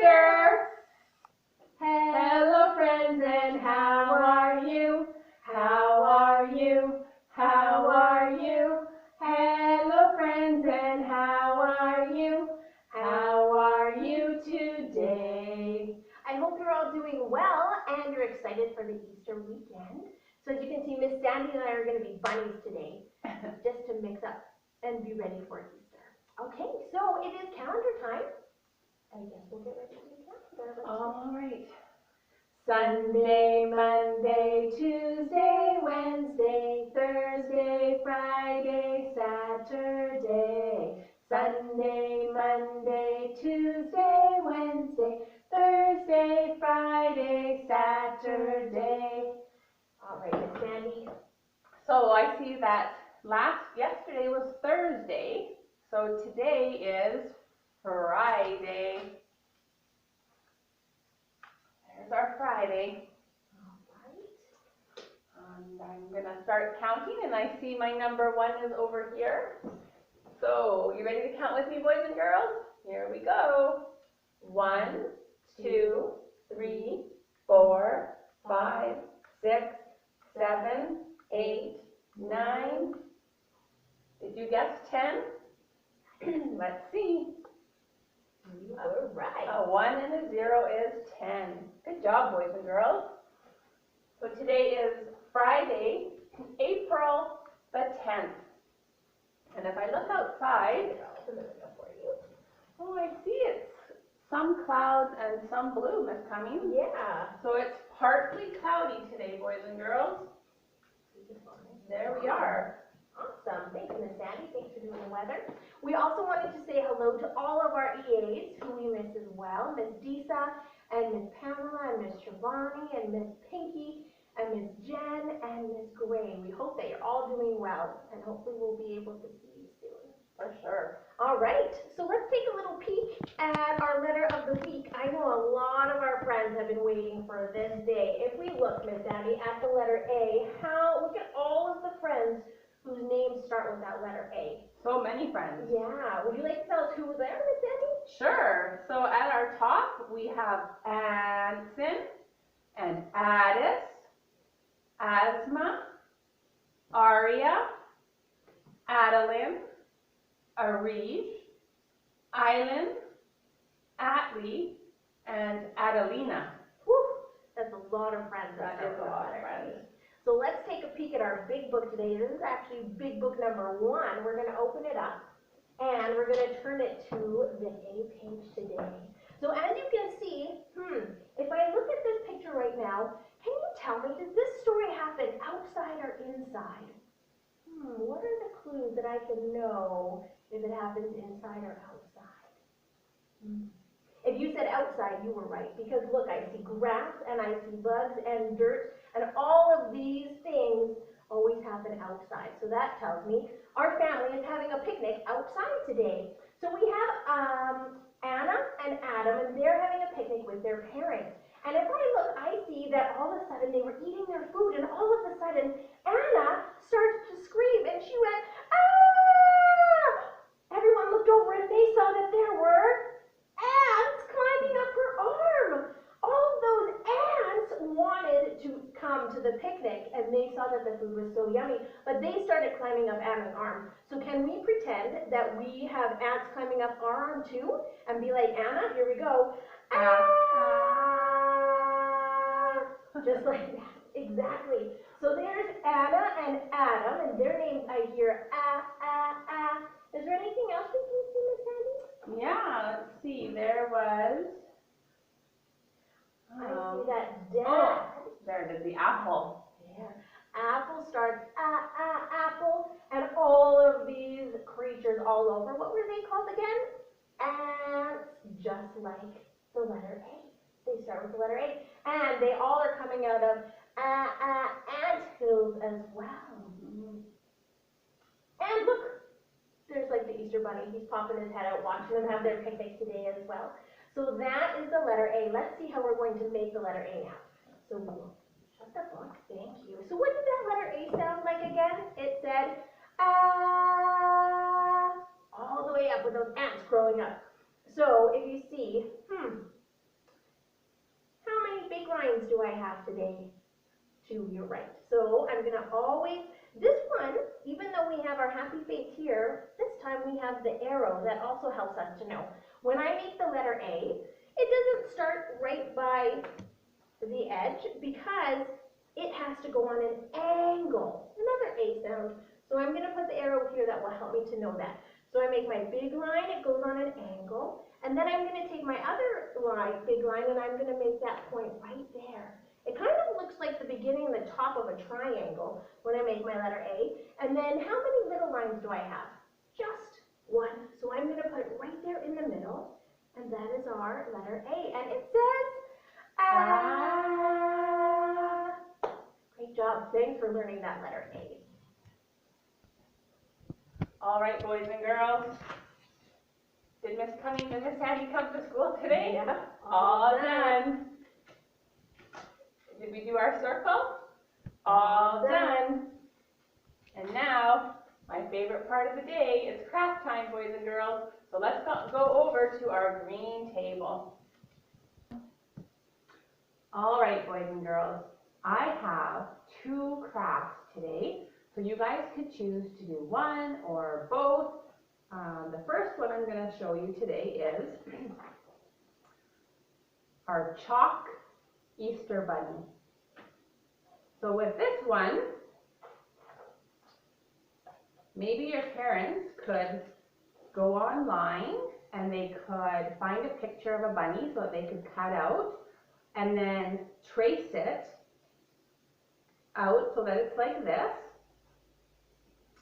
Easter! Hello friends, and how are you? How are you? How are you? Hello friends, and how are you? How are you today? I hope you're all doing well and you're excited for the Easter weekend. So as you can see, Miss Sandy and I are going to be bunnies today, just to mix up and be ready for Easter. Okay, so it is calendar time. I guess we'll get ready to do calendar. All right. Sunday, Monday, Tuesday, Wednesday, Thursday, Friday, Saturday. Sunday, Monday, Tuesday, Wednesday, Thursday, Friday, Saturday. All right, Miss Sandy. So I see that yesterday was Thursday, so today is Friday. There's our Friday. All right. And I'm going to start counting, and I see my number 1 is over here. So, you ready to count with me, boys and girls? Here we go. 1, 2, 3, 4, 5, 6, 7, 8, 9. Did you guess 10? Let's see. You are right. A 1 and a 0 is 10. Good job, boys and girls. So today is Friday, April the 10th. And if I look outside, oh, I see it's some clouds and some blue, Miss Cummings. Yeah. So it's partly cloudy today, boys and girls. There we are. Awesome. Thank you, Miss Sandy. Thanks for doing the weather. We also wanted to say hello to all of our EAs who we miss as well. Miss Disa and Miss Pamela and Miss Shivani and Miss Pinky and Miss Jen and Miss Gray. We hope that you're all doing well and hopefully we'll be able to see you soon. For sure. All right, so let's take a little peek at our letter of the week. I know a lot of our friends have been waiting for this day. If we look, Miss Sandy, at the letter A, look at all of the friends whose names start with that letter A. So many friends. Yeah, would you like to tell us who was there, Miss Sandy? Sure. So at our top, we have Anson and Addis, Asma, Aria, Adeline, Arij, Island, Atlee, and Adelina. Whew, that's a lot of friends. That is a lot of friends. So let's take a peek at our big book today. This is actually big book number 1. We're going to open it up and we're going to turn it to the A page today. So as you can see, if I look at this picture right now, can you tell me, does this story happen outside or inside? What are the clues that I can know if it happens inside or outside? If you said outside, you were right, because look, I see grass and I see bugs and dirt, and all of these things always happen outside. So that tells me our family is having a picnic outside today. So we have Anna and Adam, and they're having a picnic with their parents. And if I look, I see that all of a sudden they were eating their food, and all of a sudden Anna started to scream, and she went, "Ah!" Everyone looked over and they saw that there were ants climbing up her arm. All of those ants wanted to come to the picnic, and they saw that the food was so yummy, but they started climbing up Anna's arm. So can we pretend that we have ants climbing up our arm too, and be like Anna? Here we go. Just like that. Exactly. So there's Anna and Adam, and their names I hear Is there anything else we can see, Miss Sandy? Yeah, let's see. There was. I see that dad. Oh, there it is, the apple. Yeah. Apple starts apple, and all of these creatures all over. What were they called again? Ants, just like the letter A. They start with the letter A, and they all are coming out of ant hills as well. And look, there's like the Easter bunny. He's popping his head out, watching them have their picnic today as well. So that is the letter A. Let's see how we're going to make the letter A now. So we'll shut the book. Thank you. So what did that letter A sound like again? It said all the way up with those ants growing up. So if you see, lines do I have today? 2, you're right. So I'm going to always, this one, even though we have our happy face here, this time we have the arrow that also helps us to know. When I make the letter A, it doesn't start right by the edge because it has to go on an angle. Another A sound. So I'm going to put the arrow here that will help me to know that. So I make my big line, it goes on an angle, and then I'm going to take my other line, big line, and I'm going to make that point right there. It kind of looks like the beginning and the top of a triangle when I make my letter A. And then how many little lines do I have? Just 1. So I'm going to put it right there in the middle, and that is our letter A. And it says, ah. Great job. Thanks for learning that letter A. All right, boys and girls. Did Miss Sandy come to school today? Yeah. All done. Did we do our circle? All done. And now, my favorite part of the day is craft time, boys and girls. So let's go over to our green table. All right, boys and girls. I have 2 crafts today. So you guys could choose to do one or both. The first one I'm going to show you today is our chalk Easter bunny. So with this one, maybe your parents could go online and they could find a picture of a bunny so that they could cut out and then trace it out so that it's like this.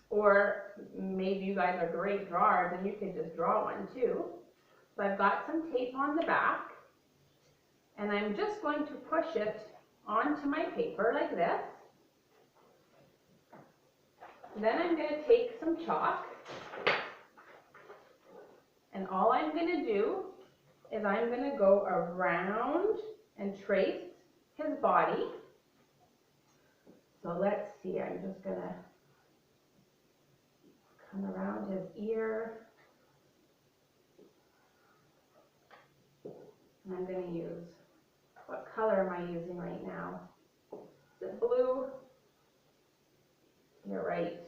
Or maybe you guys are great drawers and you could just draw one too. So I've got some tape on the back and I'm just going to push it onto my paper like this. Then I'm going to take some chalk and all I'm going to do is I'm going to go around and trace his body. So let's see, I'm just going to come around his ear. And I'm going to use, what color am I using right now? Is it blue? You're right.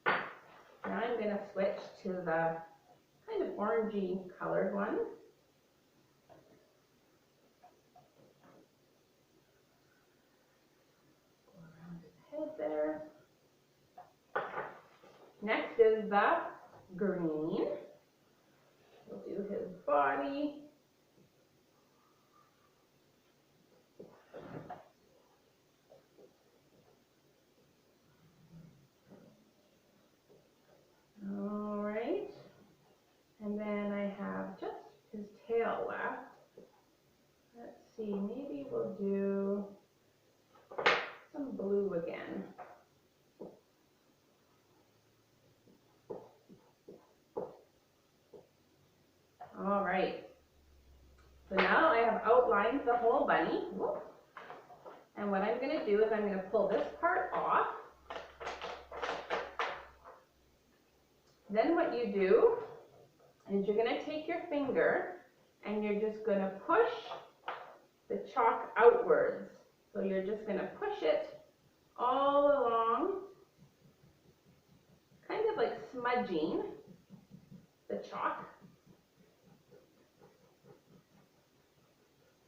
Now I'm going to switch to the kind of orangey colored one. Go around his head there. Next is the green. We'll do his body. All right. And then I have just his tail left. Let's see, maybe we'll do some blue again. All right. So now I have outlined the whole bunny. Whoop. And what I'm going to do is I'm going to pull this part off. Then what you do is you're going to take your finger and you're just going to push the chalk outwards. So you're just going to push it all along, kind of like smudging the chalk.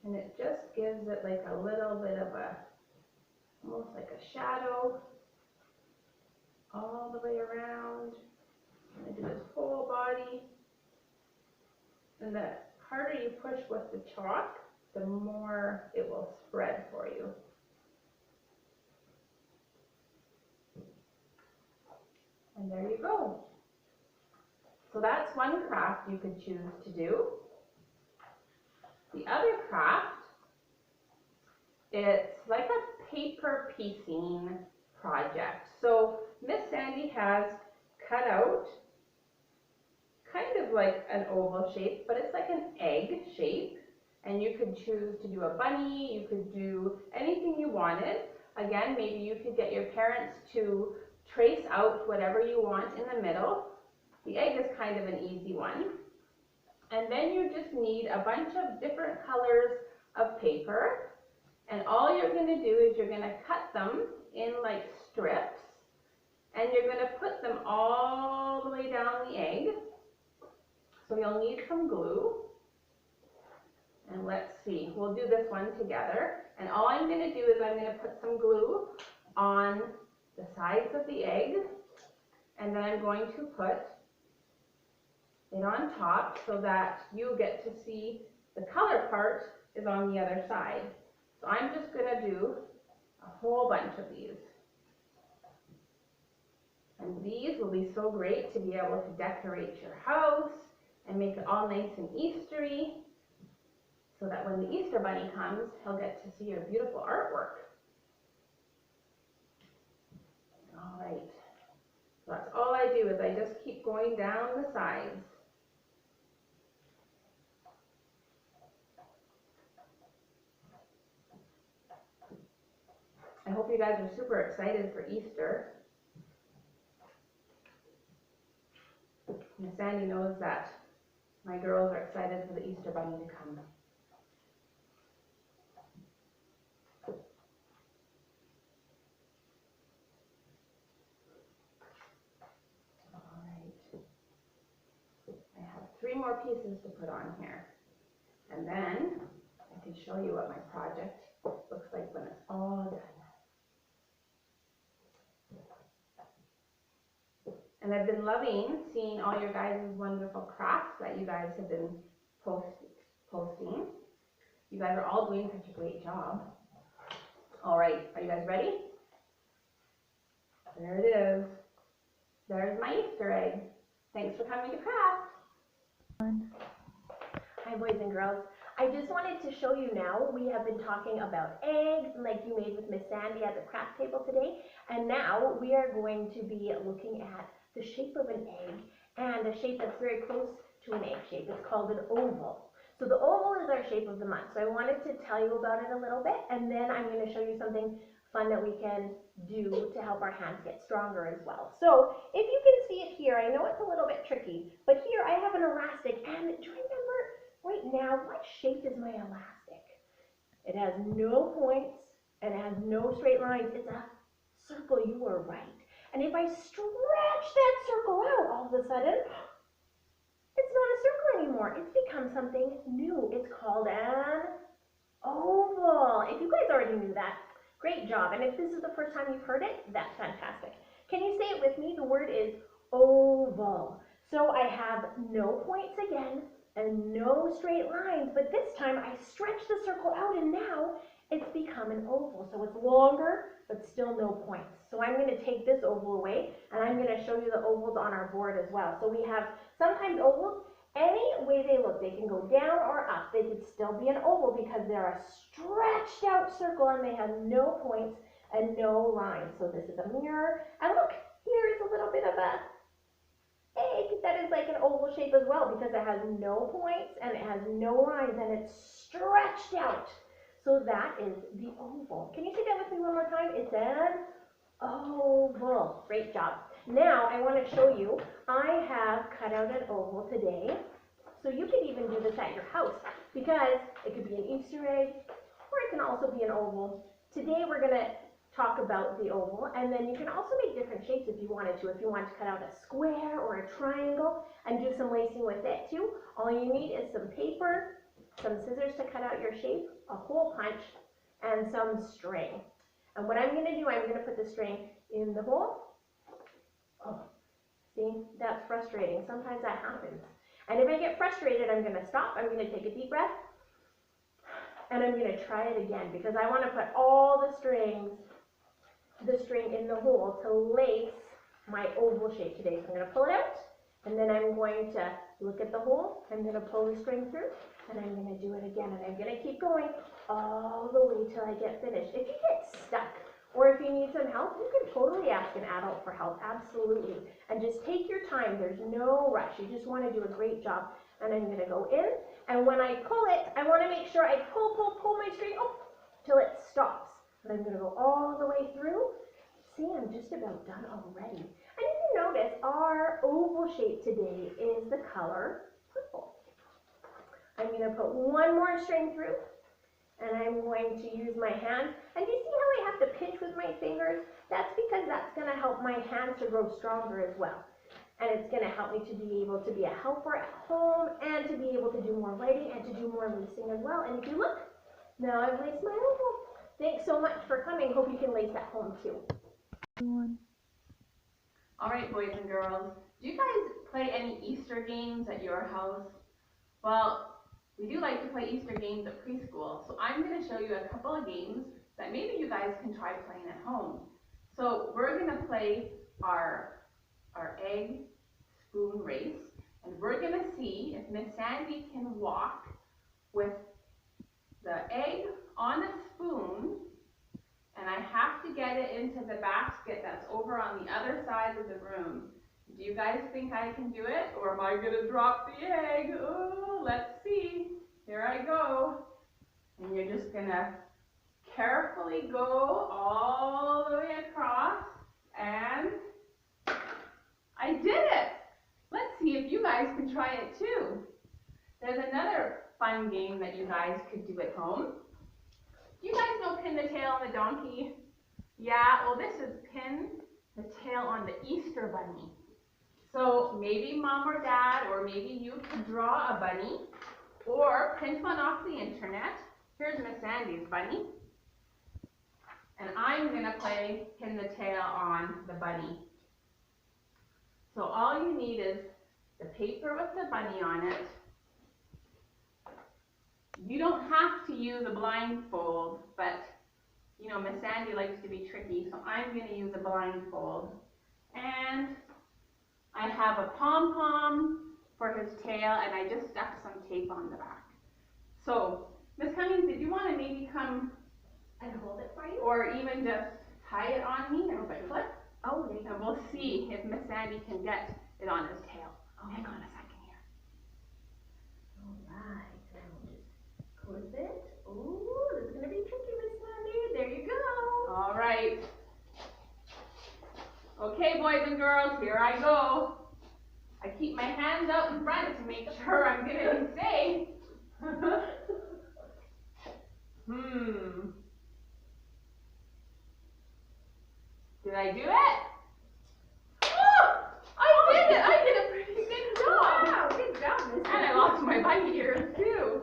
And it just gives it like a little bit of a, almost like a shadow all the way around. I'm going to do his whole body. And the harder you push with the chalk, the more it will spread for you. And there you go. So that's one craft you could choose to do. The other craft, it's like a paper piecing project. So Miss Sandy has cut out kind of like an oval shape, but it's like an egg shape. And you could choose to do a bunny, you could do anything you wanted. Again, maybe you could get your parents to trace out whatever you want in the middle. The egg is kind of an easy one. And then you just need a bunch of different colors of paper. And all you're going to do is you're going to cut them in like strips, and you're going to put them all the way down the egg. So you'll need some glue. And let's see, we'll do this one together. And all I'm going to do is I'm going to put some glue on the sides of the egg, and then I'm going to put it on top so that you get to see the color part is on the other side. So I'm just going to do a whole bunch of these. And these will be so great to be able to decorate your house and make it all nice and Eastery, so that when the Easter Bunny comes, he'll get to see your beautiful artwork. All right. So that's all I do is I just keep going down the sides. I hope you guys are super excited for Easter. And Sandy knows that my girls are excited for the Easter Bunny to come. All right. I have 3 more pieces to put on here. And then I can show you what my project looks like when it's all done. And I've been loving seeing all your guys' wonderful crafts that you guys have been posting. You guys are all doing such a great job. All right, are you guys ready? There it is. There's my Easter egg. Thanks for coming to craft. Hi boys and girls. I just wanted to show you now, we have been talking about eggs like you made with Miss Sandy at the craft table today, and now we are going to be looking at the shape of an egg, and a shape that's very close to an egg shape. It's called an oval. So the oval is our shape of the month. So I wanted to tell you about it a little bit, and then I'm going to show you something fun that we can do to help our hands get stronger as well. So if you can see it here, I know it's a little bit tricky, but here I have an elastic, and do you remember right now, what shape is my elastic? It has no points, and it has no straight lines. It's a circle. You were right. And if I stretch that circle out, all of a sudden, it's not a circle anymore. It's become something new. It's called an oval. If you guys already knew that, great job. And if this is the first time you've heard it, that's fantastic. Can you say it with me? The word is oval. So I have no points again and no straight lines, but this time I stretch the circle out and now it's become an oval. So it's longer, but still no points. So I'm going to take this oval away, and I'm going to show you the ovals on our board as well. So we have sometimes ovals, any way they look, they can go down or up. They could still be an oval because they're a stretched out circle and they have no points and no lines. So this is a mirror, and look, here is a little bit of a egg that is like an oval shape as well because it has no points and it has no lines and it's stretched out. So that is the oval. Can you say that with me one more time? It's an oval. Great job. Now I want to show you, I have cut out an oval today. So you can even do this at your house because it could be an Easter egg or it can also be an oval. Today we're going to talk about the oval, and then you can also make different shapes if you wanted to. If you want to cut out a square or a triangle and do some lacing with it too, all you need is some paper, some scissors to cut out your shape, a hole punch, and some string. And what I'm going to do, I'm going to put the string in the hole. Oh, see, that's frustrating. Sometimes that happens. And if I get frustrated, I'm going to stop. I'm going to take a deep breath. And I'm going to try it again because I want to put all the string in the hole to lace my oval shape today. So I'm going to pull it out, and then I'm going to look at the hole. I'm going to pull the string through, and I'm going to do it again. And I'm going to keep going all the way till I get finished. If you get stuck or if you need some help, you can totally ask an adult for help. Absolutely. And just take your time. There's no rush. You just want to do a great job. And I'm going to go in, and when I pull it, I want to make sure I pull my string up till it stops. And I'm going to go all the way through. See, I'm just about done already. And if you notice, our oval shape today is the color purple. I'm going to put one more string through, And I'm going to use my hands. And you see how I have to pinch with my fingers? That's because that's going to help my hands to grow stronger as well. And it's going to help me to be able to be a helper at home and to be able to do more writing and to do more lacing as well. And if you look, now I've laced my oval. Thanks so much for coming. Hope you can lace at home too. All right, boys and girls, do you guys play any Easter games at your house? Well, we do like to play Easter games at preschool, so I'm going to show you a couple of games that maybe you guys can try playing at home. So we're going to play our egg spoon race, and we're going to see if Miss Sandy can walk with the egg on a spoon, and I have to get it into the basket that's over on the other side of the room. Do you guys think I can do it, or am I going to drop the egg? Oh, let's see. Here I go. And you're just going to carefully go all the way across, and I did it. Let's see if you guys can try it too. There's another fun game that you guys could do at home. Do you guys know pin the tail on the donkey? Yeah, well, this is pin the tail on the Easter bunny. So maybe mom or dad, or maybe you could draw a bunny or print one off the internet. Here's Miss Sandy's bunny. And I'm going to play pin the tail on the bunny. So all you need is the paper with the bunny on it. You don't have to use a blindfold, but you know, Miss Sandy likes to be tricky, so I'm going to use a blindfold. And I have a pom-pom for his tail, and I just stuck some tape on the back. So, Miss Cummings, did you want to maybe come And hold it for you? or even just tie it on me and flip? Oh, there you And go. we'll see if Miss Sandy can get it on his tail. Oh, hang on a second here. All right, so we'll just close it. Ooh, this is going to be tricky, Miss Sandy. There you go. All right. Okay, boys and girls, here I go. I keep my hands out in front to make sure I'm getting safe. Did I do it? Oh, I did it! I did a pretty good job. Wow, good job, Miss And I lost my bunny ears too.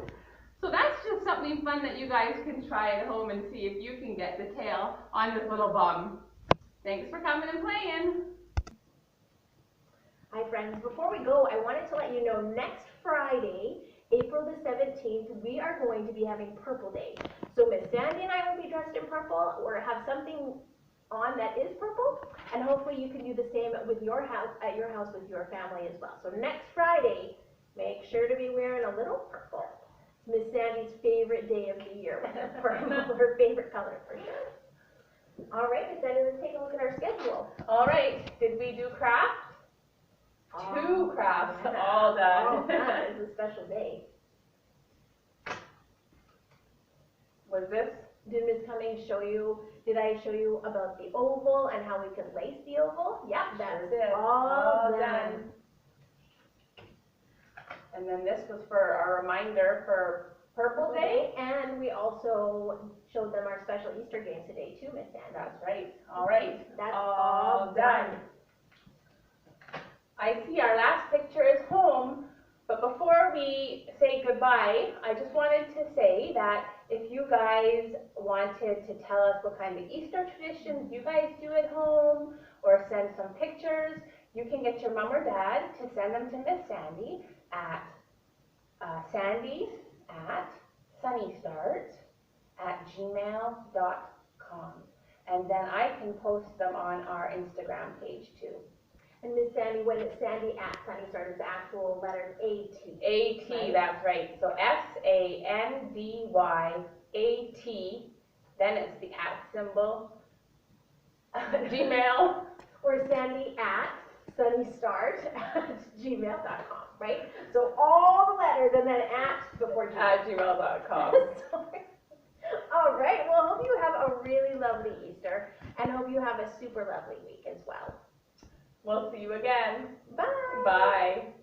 So that's just something fun that you guys can try at home and see if you can get the tail on this little bum. Thanks for coming and playing. Hi friends, before we go, I wanted to let you know next Friday, April the 17th, we are going to be having Purple Day. So Miss Sandy and I will be dressed in purple or have something on that is purple, and hopefully you can do the same with your house, at your house with your family as well. So next Friday, make sure to be wearing a little purple. It's Miss Sandy's favorite day of the year, purple, her favorite color for sure. All right, Miss Sandy, let's take a look at our schedule. All right, did we do crafts? Two crafts, all done. All done. It's a special day. Was this? Did Ms. Cummings show you, did I show you about the oval and how we could lace the oval? Yep, that's Sure all done. And then this was for our reminder for Purple Day. And we also showed them our special Easter game today too, Miss Sandy. That's right. All right. That's all done. I see our last picture is home, but before we say goodbye, I just wanted to say that if you guys wanted to tell us what kind of Easter traditions you guys do at home, or send some pictures, you can get your mom or dad to send them to Miss Sandy at sandys@sunnystarts@gmail.com. And then I can post them on our Instagram page too. And Miss Sandy, when it's Sandy at Sunny Starters, the actual letters A-T. A-T, Right. that's right. So SANDYAT, then it's the at symbol, Gmail. Or Sandy at sunnystart@gmail.com, right? So all the letters and then at before Gmail. At gmail.com. Sorry. All right, well, hope you have a really lovely Easter and hope you have a super lovely week as well. We'll see you again. Bye. Bye.